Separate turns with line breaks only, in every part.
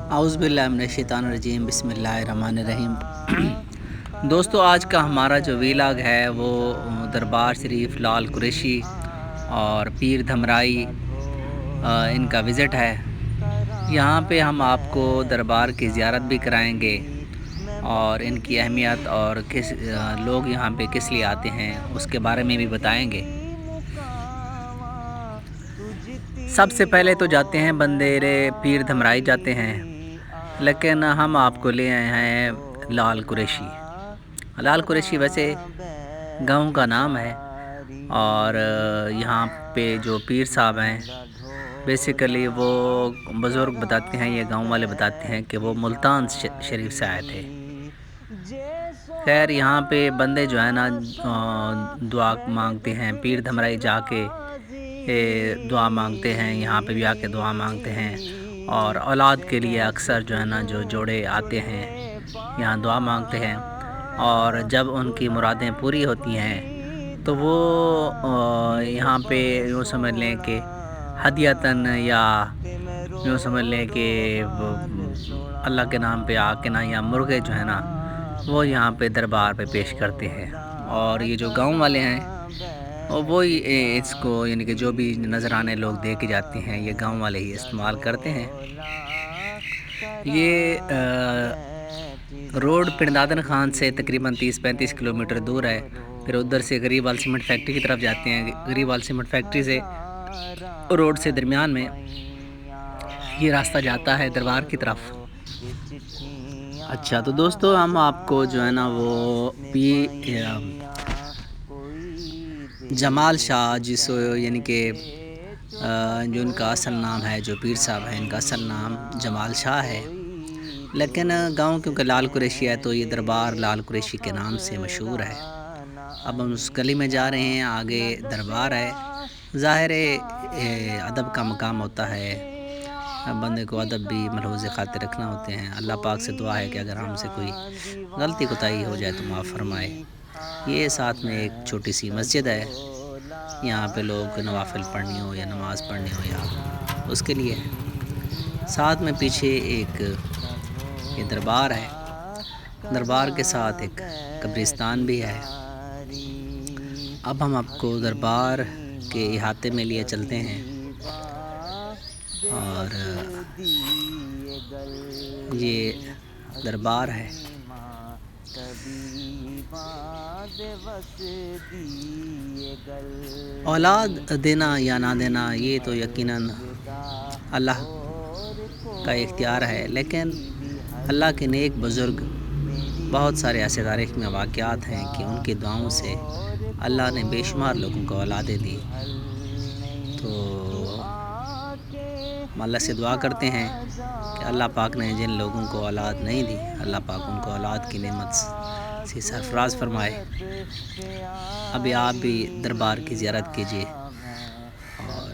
اعوذ باللہ من الشیطان الرجیم، بسم اللہ الرحمن الرحیم۔ دوستو، آج کا ہمارا جو ویلاگ ہے وہ دربار شریف لال قریشی اور پیر دھمرائی ان کا وزٹ ہے۔ یہاں پہ ہم آپ کو دربار کی زیارت بھی کرائیں گے اور ان کی اہمیت اور کس لوگ یہاں پہ کس لیے آتے ہیں اس کے بارے میں بھی بتائیں گے۔ سب سے پہلے تو جاتے ہیں بندیرے پیر دھمرائی جاتے ہیں، لیکن ہم آپ کو لے آئے ہیں لال قریشی۔ لال قریشی ویسے گاؤں کا نام ہے، اور یہاں پہ جو پیر صاحب ہیں بیسیکلی وہ بزرگ بتاتے ہیں، یہ گاؤں والے بتاتے ہیں کہ وہ ملتان شریف سے آئے تھے۔ خیر، یہاں پہ بندے جو ہے نا دعا مانگتے ہیں، پیر دھمرائی جا کے دعا مانگتے ہیں، یہاں پہ بھی آ کے دعا مانگتے ہیں، اور اولاد کے لیے اکثر جو ہے نا جو جوڑے آتے ہیں یہاں دعا مانگتے ہیں، اور جب ان کی مرادیں پوری ہوتی ہیں تو وہ یہاں پہ یوں سمجھ لیں کہ ہدیتاً یا یوں سمجھ لیں کہ اللہ کے نام پہ آ کے نا یا مرغے جو ہے نا وہ یہاں پہ دربار پہ پیش کرتے ہیں، اور یہ جو گاؤں والے ہیں وہی اس کو یعنی کہ جو بھی نذرانے لوگ دے کے جاتے ہیں یہ گاؤں والے ہی استعمال کرتے ہیں۔ یہ روڈ پنڈادن خان سے تقریباً 30-35 کلومیٹر دور ہے۔ پھر ادھر سے گریوال سیمنٹ فیکٹری کی طرف جاتے ہیں، گریوال سیمنٹ فیکٹری سے روڈ سے درمیان میں یہ راستہ جاتا ہے دربار کی طرف۔ اچھا، تو دوستو ہم آپ کو جو ہے نا وہ جمال شاہ یعنی کہ جو ان کا اصل نام ہے، جو پیر صاحب ہیں ان کا اصل نام جمال شاہ ہے، لیکن گاؤں کیونکہ لال قریشی ہے تو یہ دربار لال قریشی کے نام سے مشہور ہے۔ اب ہم اس گلی میں جا رہے ہیں، آگے دربار ہے۔ ظاہر ادب کا مقام ہوتا ہے، بندے کو ادب بھی ملحوظ خاطر رکھنا ہوتے ہیں۔ اللہ پاک سے دعا ہے کہ اگر ہم سے کوئی غلطی کوتاہی ہو جائے تو معاف فرمائے۔ یہ ساتھ میں ایک چھوٹی سی مسجد ہے، یہاں پہ لوگ نوافل پڑھنی ہو یا نماز پڑھنی ہو یا اس کے لیے ساتھ میں پیچھے ایک یہ دربار ہے، دربار کے ساتھ ایک قبرستان بھی ہے۔ اب ہم آپ کو دربار کے احاطے میں لیے چلتے ہیں، اور یہ دربار ہے۔ اولاد دینا یا نہ دینا یہ تو یقیناً اللہ کا اختیار ہے، لیکن اللہ کے نیک بزرگ بہت سارے ایسے تاریخ میں واقعات ہیں کہ ان کی دعاؤں سے اللہ نے بے شمار لوگوں کو اولادیں دی۔ تو ہم اللہ سے دعا کرتے ہیں کہ اللہ پاک نے جن لوگوں کو اولاد نہیں دی، اللہ پاک ان کو اولاد کی نعمت سے سرفراز فرمائے۔ ابھی آپ بھی دربار کی زیارت کیجیے، اور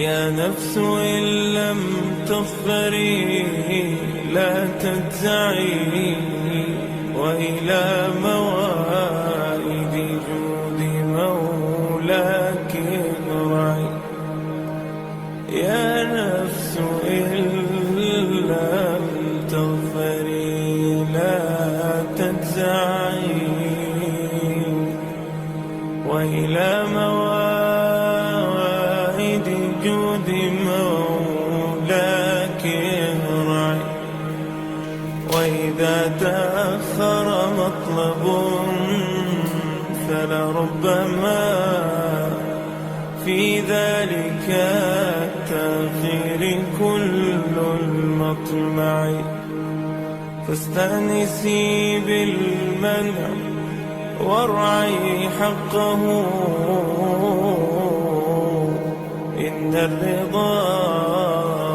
يا نفس إن لم تغفري لا تجزعي وإلى موائد جود مولاك ارجعي يا نفس إن لم تغفري لا تجزعي وإلى موائد جود مولاك ارجعي وإذا تأخر مطلب فلربما في ذلك التأخير كل المطمع فاستأنسي بالمنع وارعي حقه إن الرضا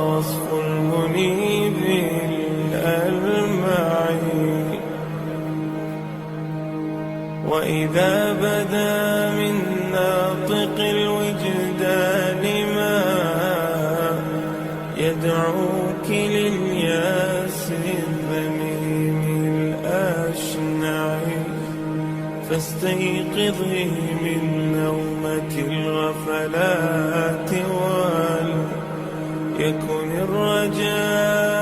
وصف المنيب الألمع وإذا بدا من ناطق الوجدان ما يدعوك للياس الذميم الأشنع، فاستيقظي من نومة الغفلات وليكن الرجاء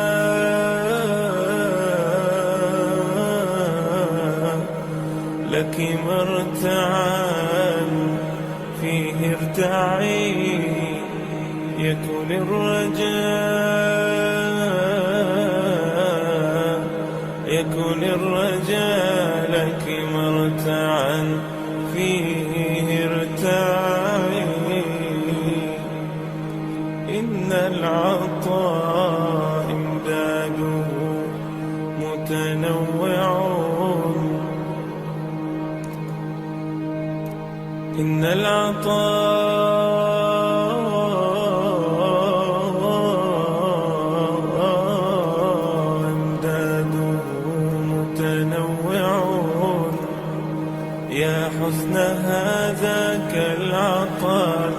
لك مرتعا فيه ارتعي، يكن الرجاء لك مرتعا فيه ارتعي. إن العطاء إمداده متنوع، إن العطاء إمداده متنوع، يا حسن هذاك العطاء